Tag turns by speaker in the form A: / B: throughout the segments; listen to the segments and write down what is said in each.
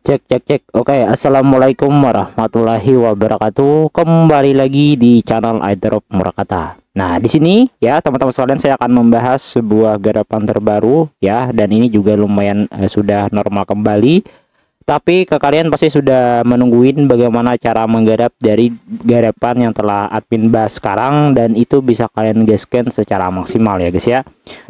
A: Cek cek cek. Oke, assalamualaikum warahmatullahi wabarakatuh. Kembali lagi di channel iDrop Murakata. Nah, di sini ya teman-teman sekalian, saya akan membahas sebuah garapan terbaru ya, dan ini juga lumayan sudah normal kembali. Tapi ke kalian pasti sudah menungguin bagaimana cara menggarap dari garapan yang telah admin bahas sekarang, dan itu bisa kalian gaskan secara maksimal ya guys ya.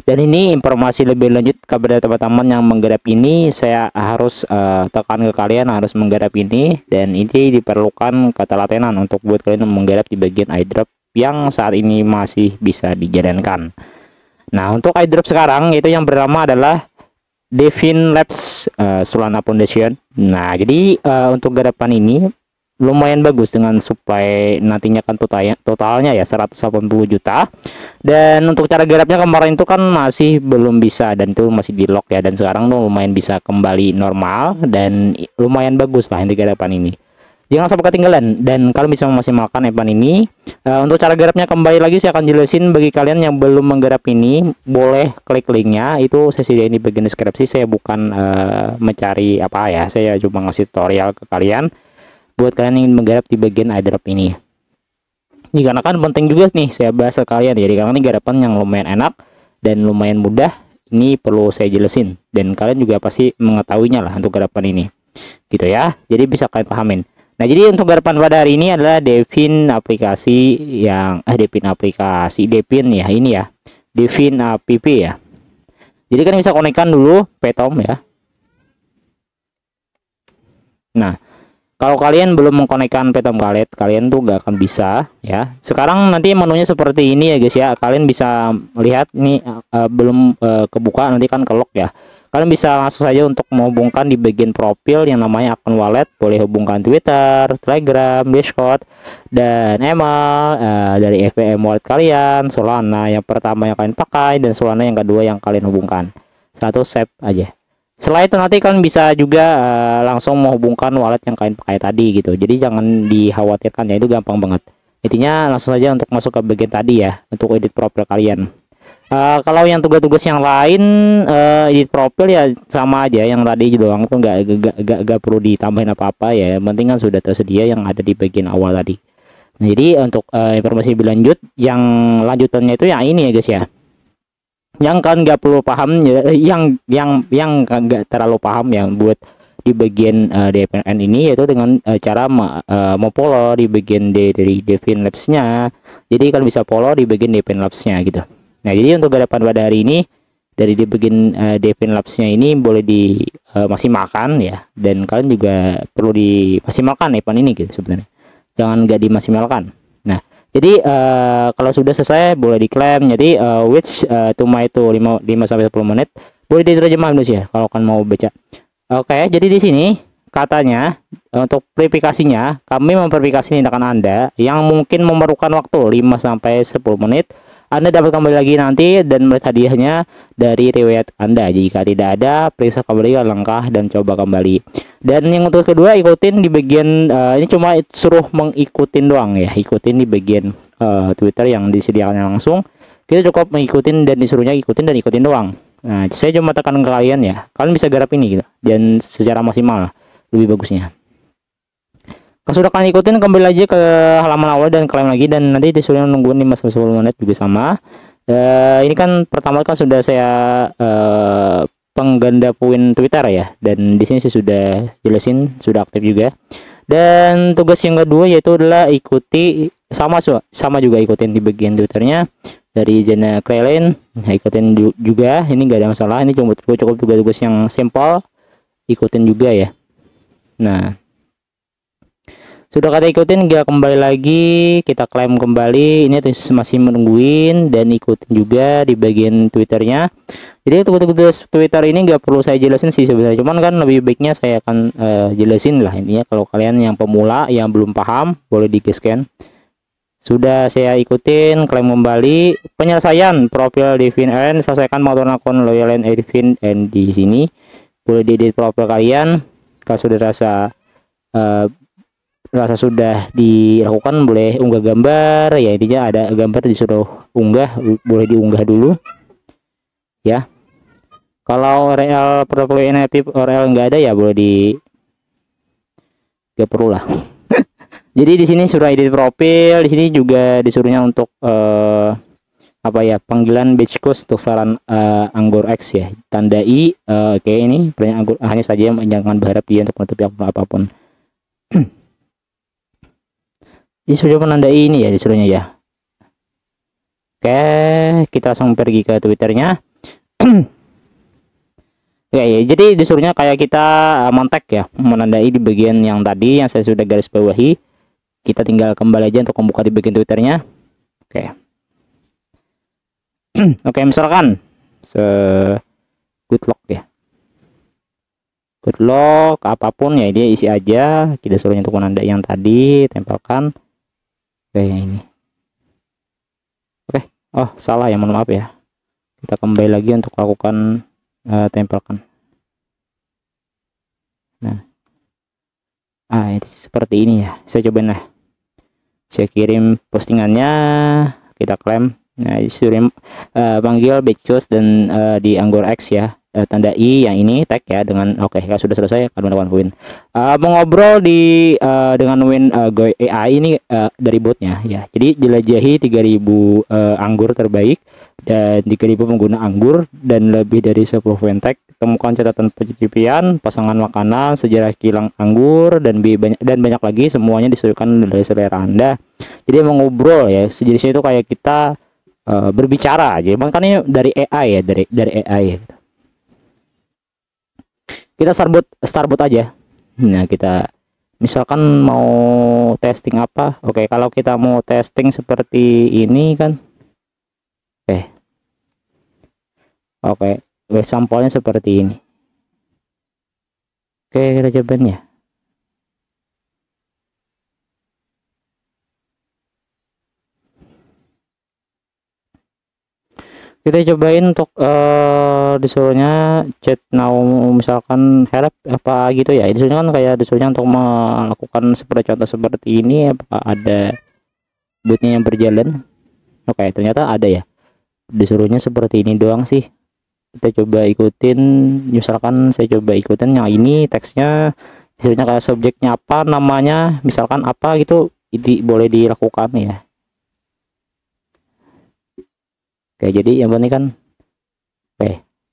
A: Dan ini informasi lebih lanjut kepada teman-teman yang menggarap ini, saya harus tekan ke kalian harus menggarap ini, dan ini diperlukan ketelatenan untuk buat kalian menggarap di bagian iDrop yang saat ini masih bisa dijalankan. Nah, untuk iDrop sekarang itu yang bernama adalah Devin Labs Solana Foundation. Nah, jadi untuk garapan ini lumayan bagus dengan supply nantinya kan totalnya ya 180 juta. Dan untuk cara garapnya kemarin itu kan masih belum bisa, dan itu masih di lock ya, dan sekarang tuh lumayan bisa kembali normal dan lumayan bagus lah ini garapan ini. Jangan sampai ketinggalan dan kalian bisa memaksimalkan event ini. Untuk cara garapnya kembali lagi saya akan jelasin bagi kalian yang belum menggarap ini, boleh klik linknya, itu saya sediain di bagian deskripsi. Saya bukan mencari apa ya, saya cuma ngasih tutorial ke kalian buat kalian yang ingin menggarap di bagian iDrop ini. Ini karena kan penting juga nih saya bahas ke kalian, jadi karena ini garapan yang lumayan enak dan lumayan mudah, ini perlu saya jelasin dan kalian juga pasti mengetahuinya lah untuk garapan ini gitu ya, jadi bisa kalian pahamin. Nah, jadi untuk garapan pada hari ini adalah Devin aplikasi yang Devin ya, ini ya, Devin app ya. Jadi kan bisa konekkan dulu Petom ya. Nah, kalau kalian belum mengkonekkan Petom Wallet, kalian tuh gak akan bisa ya. Sekarang nanti menunya seperti ini ya guys ya. Kalian bisa lihat nih belum kebuka, nanti kan kelok ya. Kalian bisa langsung saja untuk menghubungkan di bagian profil yang namanya akun wallet. Boleh hubungkan Twitter, Telegram, Discord, dan email dari EVM wallet kalian, Solana yang pertama yang kalian pakai, dan Solana yang kedua yang kalian hubungkan. Satu save aja. Setelah itu nanti kalian bisa juga langsung menghubungkan wallet yang kalian pakai tadi gitu. Jadi jangan dikhawatirkan ya, itu gampang banget. Intinya langsung saja untuk masuk ke bagian tadi ya, untuk edit profil kalian. Kalau yang tugas-tugas yang lain edit profil ya sama aja yang tadi doang, tuh nggak perlu ditambahin apa-apa ya. Yang penting kan sudah tersedia yang ada di bagian awal tadi. Nah, jadi untuk informasi lebih lanjut yang lanjutannya itu yang ini ya guys ya. Yang kan nggak perlu paham ya, yang nggak terlalu paham ya buat di bagian DPN ini, yaitu dengan cara mau follow di bagian dari Devin Labs-nya. Jadi kalian bisa follow di bagian Devin Labs-nya gitu. Nah, jadi untuk garapan pada hari ini dari di bagian Devin Labs-nya ini boleh dimaksimalkan ya, dan kalian juga perlu dimaksimalkan event ini gitu sebenarnya. Jangan nggak dimaksimalkan. Nah, jadi kalau sudah selesai boleh diklaim. Jadi which to my itu 5 sampai 10 menit. Boleh diterjemah guys ya kalau kan mau baca. Oke, jadi di sini katanya untuk verifikasinya, kami memverifikasi tindakan Anda yang mungkin memerlukan waktu 5 sampai 10 menit. Anda dapat kembali lagi nanti dan melihat hadiahnya dari riwayat Anda. Jika tidak ada, periksa kembali langkah dan coba kembali. Dan yang untuk kedua, ikutin di bagian ini cuma suruh mengikutin doang ya, ikutin di bagian Twitter yang disediakan langsung. Kita cukup mengikutin dan disuruhnya ikutin dan ikutin doang. Nah, saya cuma tekan ke kalian ya, kalian bisa garap ini gitu, dan secara maksimal lebih bagusnya. Kalau sudah kalian ikutin, kembali aja ke halaman awal dan klaim lagi, dan nanti disuruh nungguin 5 sampai 10 menit juga sama. Ini kan pertama kan sudah saya pengganda poin Twitter ya, dan di sini saya sudah jelasin, sudah aktif juga. Dan tugas yang kedua yaitu adalah ikuti sama juga ikutin di bagian Twitternya dari Jana Krelin. Nah, ikutin juga, ini nggak ada masalah, ini cukup tugas yang simpel, ikutin juga ya. Nah, sudah kata ikutin, gak kembali lagi, kita klaim kembali. Ini masih menungguin, dan ikutin juga di bagian Twitternya. Jadi tugas Twitter ini gak perlu saya jelasin sih sebenarnya, cuman kan lebih baiknya saya akan jelasin lah intinya. Kalau kalian yang pemula yang belum paham, boleh di-scan. Sudah saya ikutin, klaim kembali. Penyelesaian profil Devin N, selesaikan pengaturan akun loyal Devin N. Di sini boleh diedit profil kalian. Kalau sudah rasa sudah dilakukan, boleh unggah gambar ya, intinya ada gambar disuruh unggah, boleh diunggah dulu ya. Kalau real portfolio NFT real nggak ada ya boleh Gak perlu lah. Jadi di sini suruh edit profil, di sini juga disuruhnya untuk apa ya, panggilan batch cost untuk saran Anggur X ya, tandai oke, ini pertanyaan Anggur, hanya saja jangan berharap dia untuk menutupi apapun. Disuruh menandai ini ya, disuruhnya ya. Oke, kita langsung pergi ke Twitternya. Ya, jadi disuruhnya kayak kita montek ya, menandai di bagian yang tadi yang saya sudah garis bawahi. Kita tinggal kembali aja untuk membuka di bagian Twitternya. Oke. Oke, misalkan good luck ya, good luck apapun ya, dia isi aja. Kita suruhnya untuk menandai yang tadi, tempelkan. Oke, ini. Oke, oh salah ya, mohon maaf ya. Kita kembali lagi untuk lakukan tempelkan. Nah, itu seperti ini ya. Saya cobain lah. Saya kirim postingannya, kita klaim. Nah, disuruh panggil batch dan di Anggur X ya, tandai yang ini tag ya dengan oke, kalau sudah selesai akan melakukan win. Mengobrol di dengan win Go AI ini dari botnya ya. Jadi jelajahi 3000 anggur terbaik dan 3000 pengguna anggur dan lebih dari 10 win tag. Temukan catatan pencicipian, pasangan makanan, sejarah kilang anggur dan banyak lagi, semuanya disuruhkan dari selera Anda. Jadi mengobrol ya, sejenisnya itu kayak kita berbicara aja, makanya dari AI ya, dari AI ya. Kita starbot aja. Nah, kita misalkan mau testing apa, oke, kalau kita mau testing seperti ini kan, oke, sampelnya seperti ini. Oke, kita cobain ya. Kita cobain untuk disuruhnya chat now, misalkan help apa gitu ya, disuruhnya kan kayak disuruhnya untuk melakukan seperti contoh seperti ini, apakah ada bootnya yang berjalan. Oke, ternyata ada ya, disuruhnya seperti ini doang sih. Kita coba ikutin, misalkan saya coba ikutin yang ini, teksnya disuruhnya kayak subjeknya apa, namanya misalkan apa gitu, boleh dilakukan ya. Oke, jadi yang penting kan,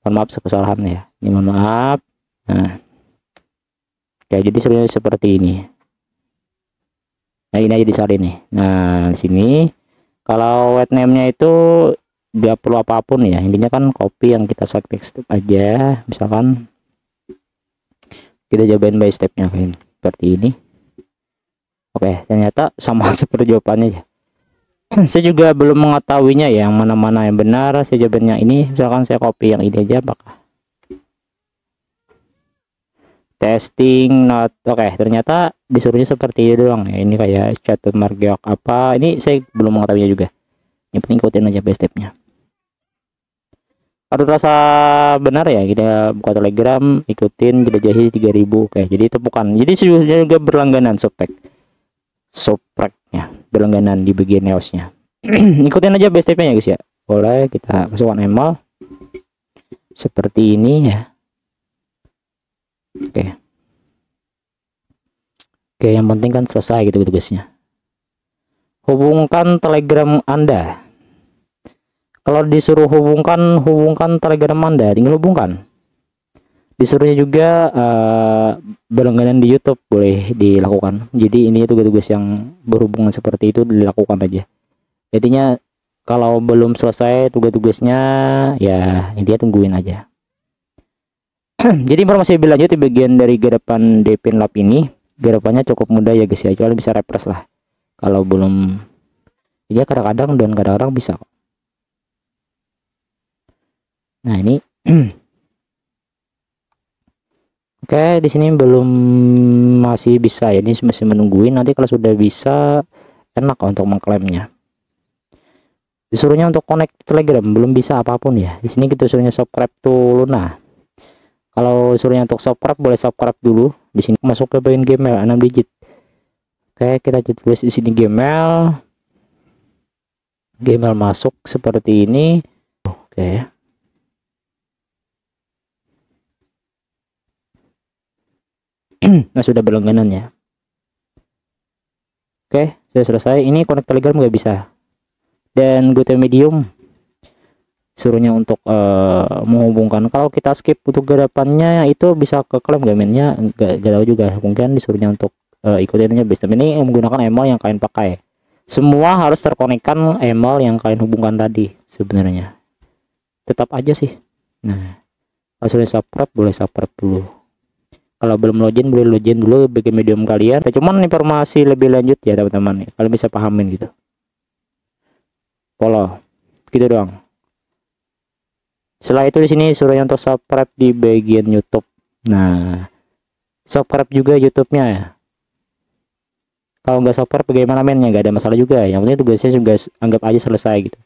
A: mohon maaf kesalahan ya, ini mohon maaf. Nah, oke, jadi sebenarnya seperti ini. Nah, ini aja disalin nih. Nah, di sini kalau wet name-nya itu nggak perlu apapun ya, intinya kan copy yang kita select text aja, misalkan kita cobain by stepnya kayak seperti ini. Oke, ternyata sama seperti jawabannya ya. Saya juga belum mengetahuinya ya, yang mana-mana yang benar. Saya cobain yang ini, misalkan saya copy yang ini aja, apakah testing not. Oke, ternyata disuruhnya seperti itu doang ya, ini kayak chat mark apa, ini saya belum mengetahuinya juga. Yang penting ikutin aja by stepnya. Kalau rasa benar ya, kita buka Telegram, ikutin jelajahi 3000. Oke, jadi itu bukan, jadi juga berlangganan sopreknya berlangganan di bagian neosnya. Ikutin aja best stepnya ya guys ya. Boleh kita masukkan email seperti ini ya. Oke, yang penting kan selesai gitu guysnya. Hubungkan Telegram Anda. Kalau disuruh hubungkan Telegram Anda, tinggal hubungkan. Disuruhnya juga berlangganan di YouTube boleh dilakukan. Jadi ini tugas-tugas yang berhubungan seperti itu dilakukan aja. Jadinya kalau belum selesai tugas-tugasnya ya intinya tungguin aja. Jadi informasi lebih lanjut di bagian dari garapan Deepin Lab ini, garapannya cukup mudah ya guys ya, kalian bisa refresh lah kalau belum ya, kadang-kadang dan kadang-kadang bisa. Nah ini oke, di sini belum, masih bisa ya, ini masih menungguin, nanti kalau sudah bisa enak untuk mengklaimnya. Disuruhnya untuk connect Telegram belum bisa apapun ya. Di sini kita suruhnya subscribe to Luna. Kalau suruhnya untuk subscribe boleh subscribe dulu. Di sini masuk ke bagian Gmail 6 digit. Oke, kita tulis di sini Gmail. Gmail masuk seperti ini. Oke. Nah, sudah berlangganan ya. Oke, sudah selesai. Ini connect Telegram nggak bisa. Dan go to medium, suruhnya untuk menghubungkan. Kalau kita skip untuk garapannya itu bisa ke klaim gamennya, nggak tahu juga. Mungkin disuruhnya untuk ikutin aja base. Ini menggunakan email yang kalian pakai. Semua harus terkonekkan email yang kalian hubungkan tadi sebenarnya. Tetap aja sih. Nah, kalau sudah subscribe boleh subscribe dulu. Kalau belum login boleh login dulu bagi medium kalian. Cuman informasi lebih lanjut ya teman-teman, kalian bisa pahamin gitu. Follow gitu doang. Setelah itu di sini suruhnya untuk subscribe di bagian YouTube. Nah, subscribe juga YouTube-nya ya. Kalau nggak subscribe bagaimana mainnya, nggak ada masalah juga. Yang penting tugasnya juga anggap aja selesai gitu.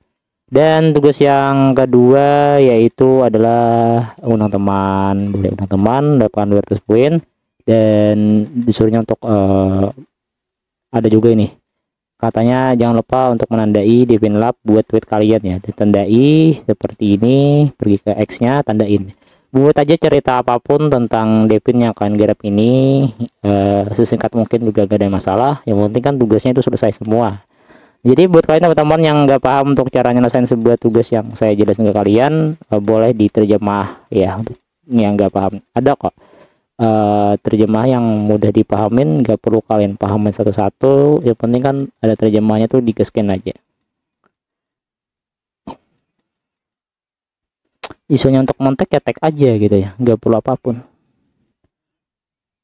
A: Dan tugas yang kedua yaitu adalah undang teman, boleh undang teman, dapatkan 200 poin. Dan disuruhnya untuk ada juga ini, katanya jangan lupa untuk menandai Devin Lab buat tweet kalian ya. Ditandai seperti ini, pergi ke X-nya, tandain. Buat aja cerita apapun tentang Devin yang kalian garap ini, sesingkat mungkin juga gak ada masalah. Yang penting kan tugasnya itu selesai semua. Jadi buat kalian teman-teman yang nggak paham untuk cara nyelesain sebuah tugas yang saya jelasin ke kalian, boleh diterjemah ya. Untuk yang nggak paham, ada kok terjemah yang mudah dipahamin, nggak perlu kalian pahamin satu-satu. Yang penting kan ada terjemahnya tuh, di-scan aja. Isunya untuk montek ya tag aja gitu ya, nggak perlu apapun.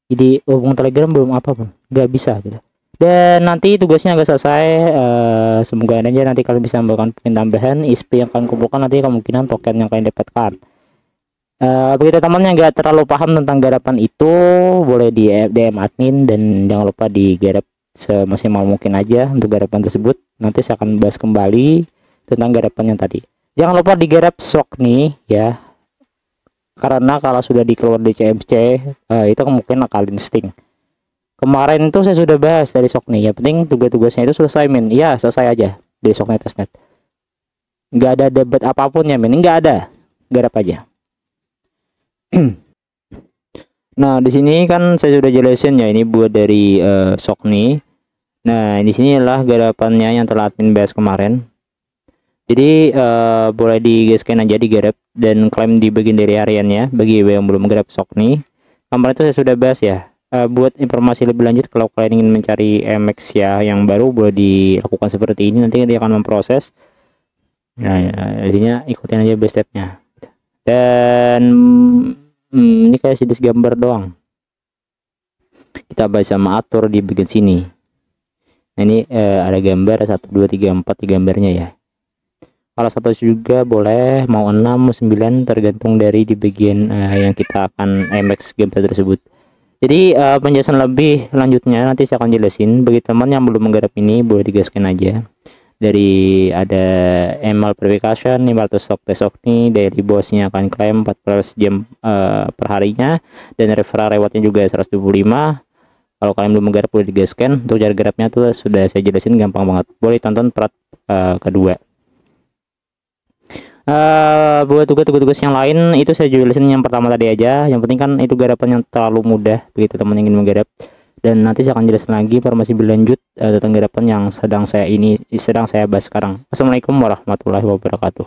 A: Jadi hubung Telegram belum apapun, nggak bisa gitu. Dan nanti tugasnya agak selesai, semoga aja nanti kalian bisa membawakan poin tambahan. ISP yang kalian kumpulkan nanti kemungkinan token yang kalian dapatkan. Begitu teman yang nggak terlalu paham tentang garapan itu, boleh di DM admin dan jangan lupa digarap semaksimal mungkin aja untuk garapan tersebut. Nanti saya akan bahas kembali tentang garapan yang tadi. Jangan lupa digarap sok nih ya, karena kalau sudah dikeluar di CMC itu kemungkinan akan listing. Kemarin itu saya sudah bahas dari Sokni. Ya penting tugas-tugasnya itu selesai men. Iya selesai aja dari Sokni testnet. Nggak ada debat apapun ya men. Nggak ada. Garap aja. Nah di sini kan saya sudah jelasin ya, ini buat dari Sokni. Nah di sini adalah garapannya yang telah admin bahas kemarin. Jadi boleh di-scan aja, digarap dan klaim di bagian dari hariannya bagi yang belum garap Sokni. Kemarin itu saya sudah bahas ya. Buat informasi lebih lanjut, kalau kalian ingin mencari MX ya yang baru, boleh dilakukan seperti ini. Nanti dia akan memproses. Nah jadinya ikutin aja base stepnya. Dan ini kayak situs gambar doang. Kita sama atur di bagian sini. Nah ini ada gambar 1 2 3 4 di gambarnya ya. Kalau satu juga boleh, mau 6 mau 9 tergantung dari di bagian yang kita akan MX gambar tersebut. Jadi penjelasan lebih lanjutnya nanti saya akan jelasin. Bagi teman yang belum menggarap ini boleh digaskan aja. Dari ada email verification 500 stok tesok nih, dari bosnya akan klaim 14 jam per harinya, dan referral rewardnya juga 125. Kalau kalian belum menggarap boleh digaskan. Untuk cara garapnya tuh sudah saya jelasin, gampang banget. Boleh tonton part kedua. Buat tugas-tugas yang lain itu saya jelasin yang pertama tadi aja. Yang penting kan itu garapan yang terlalu mudah begitu teman ingin menggarap. Dan nanti saya akan jelaskan lagi informasi berlanjut tentang garapan yang sedang saya bahas sekarang. Assalamualaikum warahmatullahi wabarakatuh.